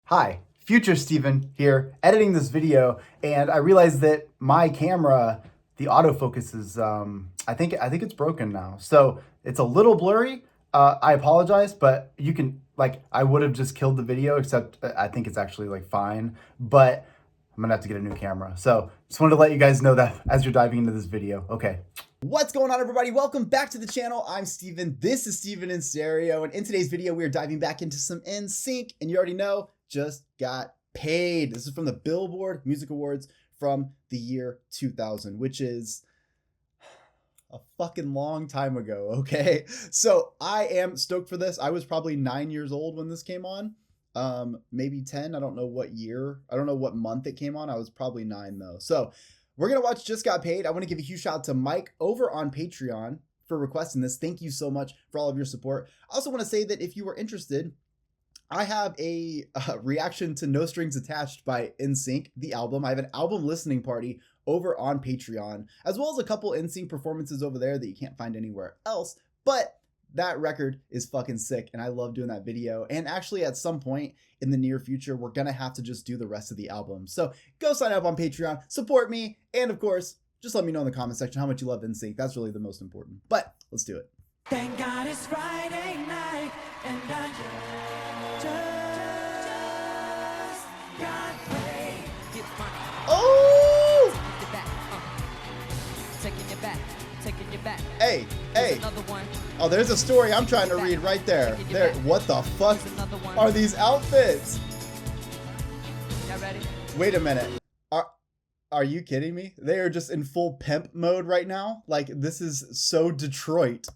Hi, future Steven here, editing this video, and I realized that my camera, the autofocus is, I think it's broken now. So it's a little blurry. I apologize, but you can, I would have just killed the video, except I think it's actually fine. But I'm gonna have to get a new camera. So just wanted to let you guys know that as you're diving into this video. Okay. What's going on, everybody? Welcome back to the channel. I'm Steven. This is Steven in Stereo, and in today's video, we are diving back into some Nsync, and you already know, just got paid. This is from the Billboard Music Awards from the year 2000, which is a fucking long time ago, okay? So I am stoked for this. I was probably 9 years old when this came on. Maybe 10. I don't know what year. I don't know what month it came on. I was probably 9 though. So we're going to watch Just Got Paid. I want to give a huge shout out to Mike over on Patreon for requesting this. Thank you so much for all of your support. I also want to say that if you were interested, I have a reaction to No Strings Attached by Nsync, the album. I have an album listening party over on Patreon, as well as a couple Nsync performances over there that you can't find anywhere else. But that record is fucking sick, and I love doing that video. And actually, at some point in the near future, we're gonna have to just do the rest of the album. So go sign up on Patreon, support me, and of course, just let me know in the comment section how much you love Nsync. That's really the most important. But let's do it. Thank God it's Friday night, and I just got paid. Get money. Oh! Taking it back, taking it back. Hey, hey. Another one. Oh, there's a story I'm trying to read right there. There. What the fuck are these outfits? Y'all ready? Wait a minute. Are you kidding me? They are just in full pimp mode right now. Like, this is so Detroit.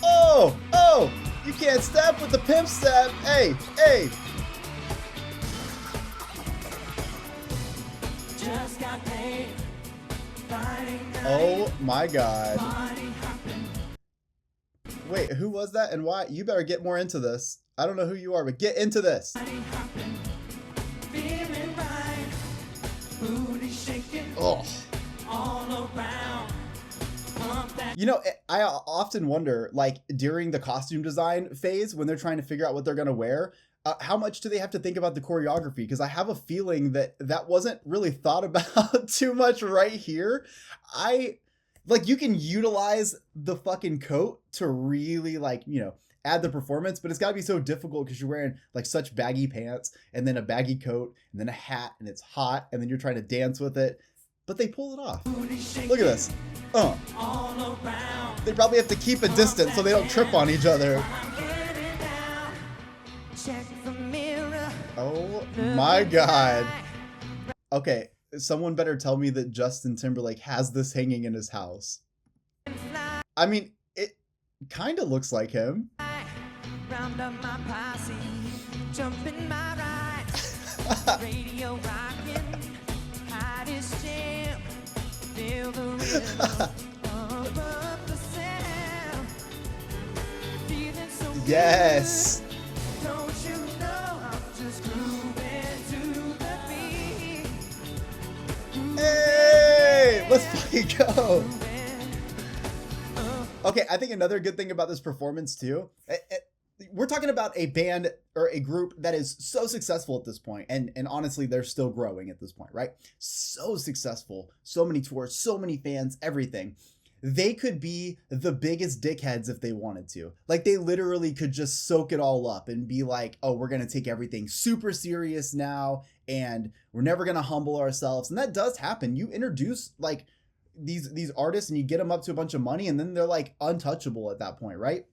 Oh, oh, you can't step with the pimp step. Hey, hey. Just got paid. Friday night. Oh my God. Party hopping. Wait, who was that and why? You better get more into this. I don't know who you are, but get into this. Party hopping. Feeling right. Booty shaking. Oh. All around. Pump that. You know, I often wonder, like, during the costume design phase, when they're trying to figure out what they're going to wear, how much do they have to think about the choreography? Because I have a feeling that that wasn't really thought about too much right here. You can utilize the fucking coat to really, add the performance, but it's got to be so difficult because you're wearing, such baggy pants, and then a baggy coat, and then a hat, and it's hot, and then you're trying to dance with it. But they pull it off. Look at this. All around. They probably have to keep a distance so they don't trip on each other. Check the mirror. Oh my God. Okay, someone better tell me that Justin Timberlake has this hanging in his house. I mean, it kind of looks like him. Round up my posse, jump in my ride. Radio rocking, hottest jam. Feel the rhythm of the sound. Feeling so good. Yes. Don't you know I'm just grooving to the beat. Hey, let's fucking go. Okay, I think another good thing about this performance too, we're talking about a band or a group that is so successful at this point, and honestly, they're still growing at this point, right? So successful, so many tours, so many fans, everything. They could be the biggest dickheads if they wanted to. Like, they literally could just soak it all up and be like, oh, we're going to take everything super serious now, and we're never going to humble ourselves. And that does happen. You introduce, these artists and you get them up to a bunch of money, and then they're, untouchable at that point, right?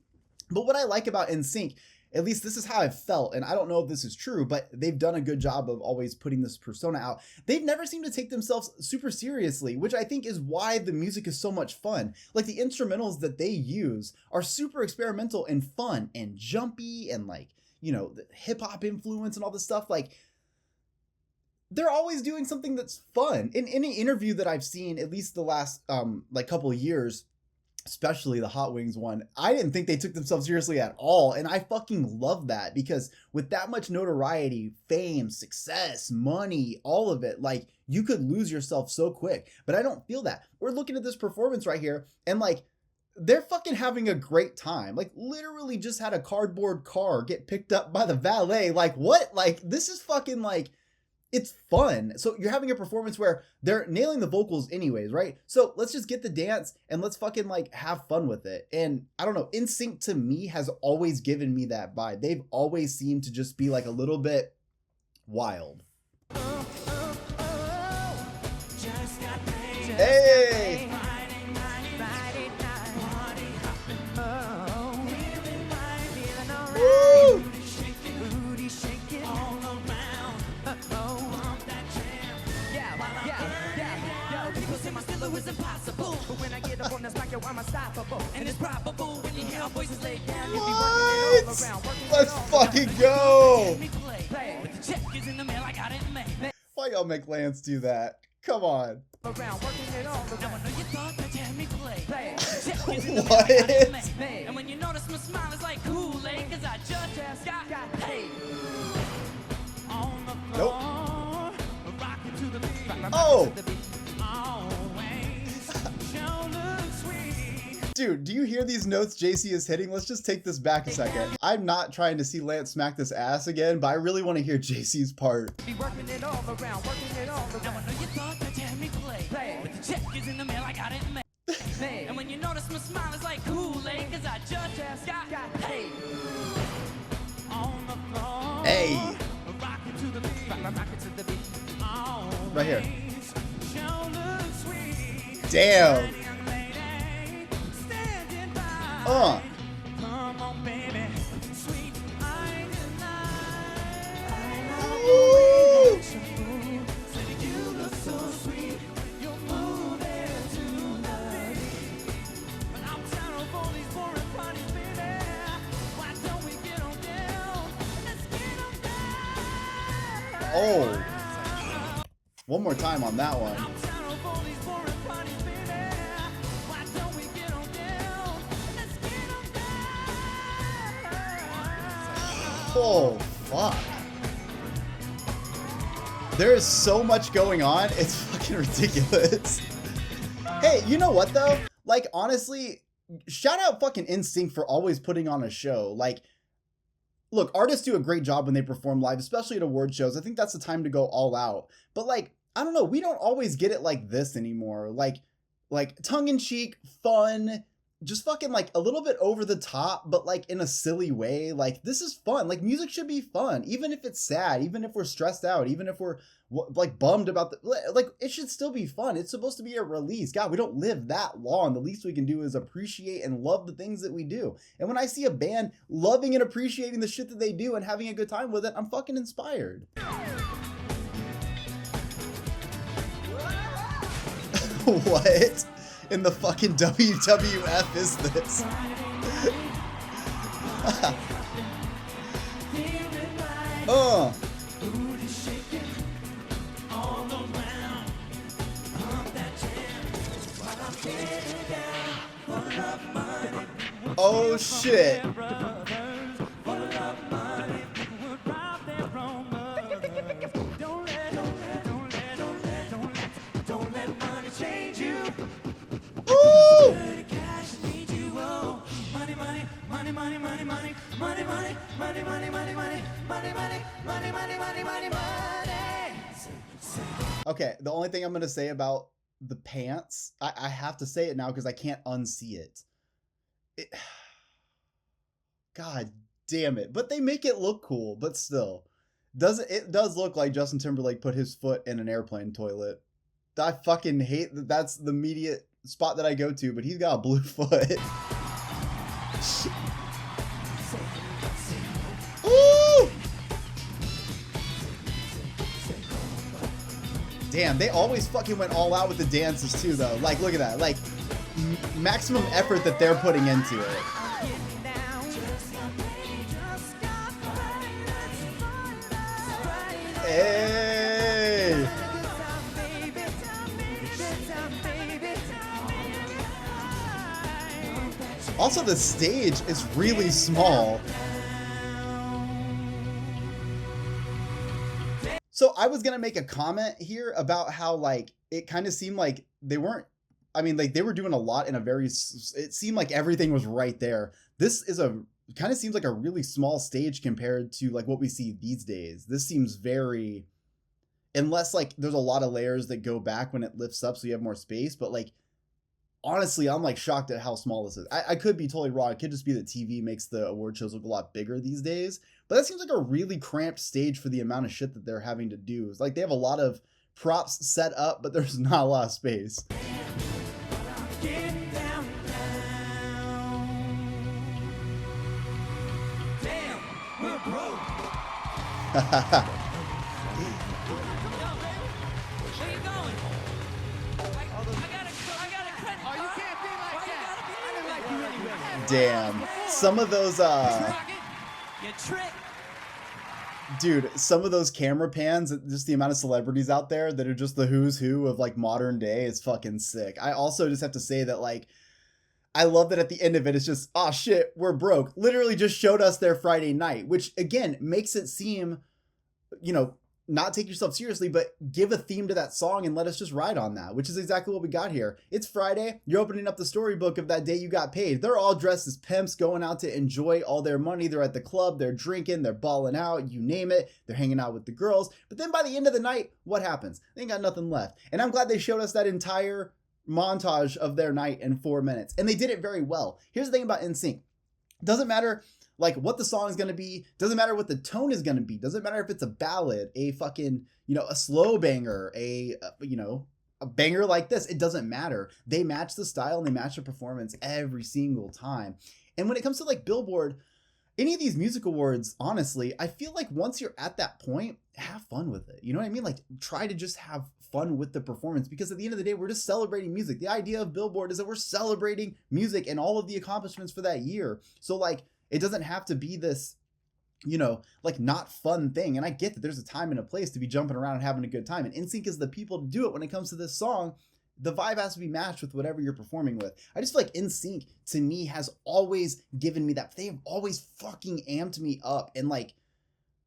But what I like about Nsync, at least this is how I've felt, and I don't know if this is true, but they've done a good job of always putting this persona out. They've never seemed to take themselves super seriously, which I think is why the music is so much fun. Like, the instrumentals that they use are super experimental and fun and jumpy and the hip-hop influence and all this stuff. They're always doing something that's fun. In any interview that I've seen, at least the last couple of years, especially the Hot Wings one, I didn't think they took themselves seriously at all. And I fucking love that, because with that much notoriety, fame, success, money, all of it, you could lose yourself so quick. But I don't feel that. We're looking at this performance right here, and they're fucking having a great time. Like, literally just had a cardboard car get picked up by the valet. Like, what? Like, this is fucking like, it's fun. So you're having a performance where they're nailing the vocals anyways, right? So let's just get the dance and let's fucking like have fun with it. And I don't know, Nsync to me has always given me that vibe. They've always seemed to just be like a little bit wild. Hey! Woo! Is impossible, but when I get up on the spot, yo, I'm unstoppable. And it's probable when you hear our voices laid down. What? Let's fucking go! Why y'all make Lance do that? Come on. What? And when you notice my smile is like Kool-Aid, cause I just got paid. On the floor, rocking to the beat. Oh! Dude, do you hear these notes JC is hitting? Let's just take this back a second. I'm not trying to see Lance smack this ass again, but I really want to hear JC's part. Be working it all around, working it all around. Now I know you thought that you had me play. But the check is in the mail, I got it made. And when you notice my smile is like Kool-Aid, cause I just got paid. On the floor. Hey. Rocking to the beat. Rocking to the beat. Right here. Show looks sweet. Damn. Come on, baby. Sweet, I Woo! you look so sweet. You're moving to the beat. But I'm tired of all these boring parties, baby. Why don't we get on down? Let's get on down. Oh. One more time on that one. I'm tired of all these boring parties, baby. Why don't we get on down? Let's get on down. Oh, fuck. There is so much going on. It's fucking ridiculous. Hey, you know what though? Like, honestly, shout out fucking Nsync for always putting on a show. Like, look, artists do a great job when they perform live, especially at award shows. I think that's the time to go all out. But like, I don't know, we don't always get it like this anymore. Like tongue-in-cheek, fun, just fucking like a little bit over the top, but like in a silly way. Like, this is fun. Like, music should be fun, even if it's sad, even if we're stressed out, even if we're like bummed about the, like, it should still be fun. It's supposed to be a release. God, we don't live that long. The least we can do is appreciate and love the things that we do. And when I see a band loving and appreciating the shit that they do and having a good time with it, I'm fucking inspired. What in the fucking WWF is this? Oh shit. Ooh! Okay, the only thing I'm gonna say about the pants, I have to say it now because I can't unsee it. God damn it. But they make it look cool, but still. It does look like Justin Timberlake put his foot in an airplane toilet. I fucking hate that that's the immediate spot that I go to, but he's got a blue foot. Ooh! Damn, they always fucking went all out with the dances too, though. Like, look at that. Like, maximum effort that they're putting into it. Hey! Also, the stage is really small. So I was gonna make a comment here about how, like, it kind of seemed like they weren't I mean, like they were doing a lot in a very, it seemed like everything was right there. This is kind of seems like a really small stage compared to like what we see these days. This seems very, unless like there's a lot of layers that go back when it lifts up so you have more space, but like honestly, I'm like shocked at how small this is. I could be totally wrong. It could just be that TV makes the award shows look a lot bigger these days, but that seems like a really cramped stage for the amount of shit that they're having to do. It's like they have a lot of props set up, but there's not a lot of space. Get down, down. Damn, we're broke. Where you going? I gotta cut it. Oh, you can't be like that. I didn't like you anyway. Damn. Some of those, You trick. dude, some of those camera pans, just the amount of celebrities out there that are just the who's who of like modern day is fucking sick. I also just have to say that like, I love that at the end of it, it's just, oh shit, we're broke. Literally just showed us their Friday night, which again makes it seem, you know, not take yourself seriously, but give a theme to that song and let us just ride on that, which is exactly what we got here. It's Friday. You're opening up the storybook of that day you got paid. They're all dressed as pimps going out to enjoy all their money. They're at the club. They're drinking. They're balling out. You name it. They're hanging out with the girls. But then by the end of the night, what happens? They ain't got nothing left. And I'm glad they showed us that entire montage of their night in 4 minutes. And they did it very well. Here's the thing about Nsync. Doesn't matter like what the song is going to be, doesn't matter what the tone is going to be, doesn't matter if it's a ballad, a fucking, you know, a slow banger, a banger like this, it doesn't matter. They match the style and they match the performance every single time. And when it comes to like Billboard, any of these music awards, honestly, I feel like once you're at that point, have fun with it. You know what I mean? Like try to just have fun with the performance, because at the end of the day, we're just celebrating music. The idea of Billboard is that we're celebrating music and all of the accomplishments for that year. So like, it doesn't have to be this, you know, like not fun thing. And I get that there's a time and a place to be jumping around and having a good time. And Nsync is the people to do it when it comes to this song. The vibe has to be matched with whatever you're performing with. I just feel like Nsync to me has always given me that. They have always fucking amped me up and like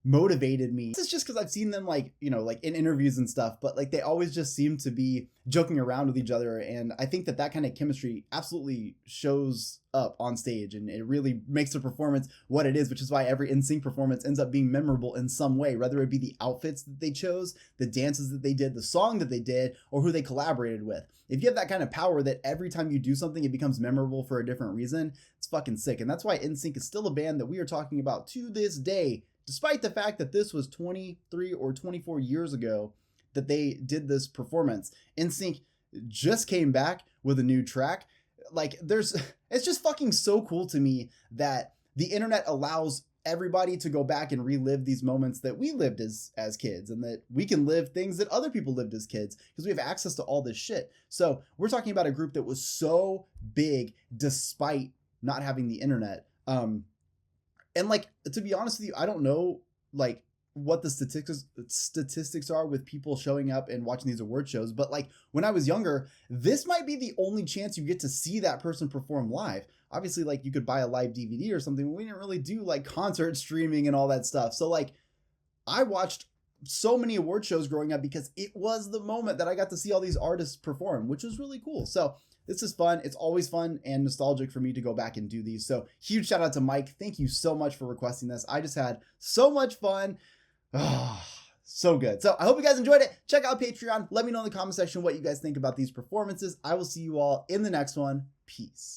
motivated me. This is just because I've seen them like, you know, like in interviews and stuff, but like they always just seem to be joking around with each other. And I think that that kind of chemistry absolutely shows up on stage, and it really makes the performance what it is, which is why every Nsync performance ends up being memorable in some way, whether it be the outfits that they chose, the dances that they did, the song that they did, or who they collaborated with. If you have that kind of power that every time you do something, it becomes memorable for a different reason, it's fucking sick. And that's why Nsync is still a band that we are talking about to this day, despite the fact that this was 23 or 24 years ago that they did this performance. Nsync just came back with a new track. Like it's just fucking so cool to me that the internet allows everybody to go back and relive these moments that we lived as kids, and that we can live things that other people lived as kids because we have access to all this shit. So we're talking about a group that was so big despite not having the internet. And like, to be honest with you, I don't know like what the statistics are with people showing up and watching these award shows, but like when I was younger, this might be the only chance you get to see that person perform live. Obviously, like you could buy a live DVD or something, but we didn't really do like concert streaming and all that stuff. So like I watched so many award shows growing up because it was the moment that I got to see all these artists perform, which was really cool. So this is fun. It's always fun and nostalgic for me to go back and do these. So huge shout out to Mike. Thank you so much for requesting this. I just had so much fun. Oh, so good. So I hope you guys enjoyed it. Check out Patreon. Let me know in the comment section what you guys think about these performances. I will see you all in the next one. Peace.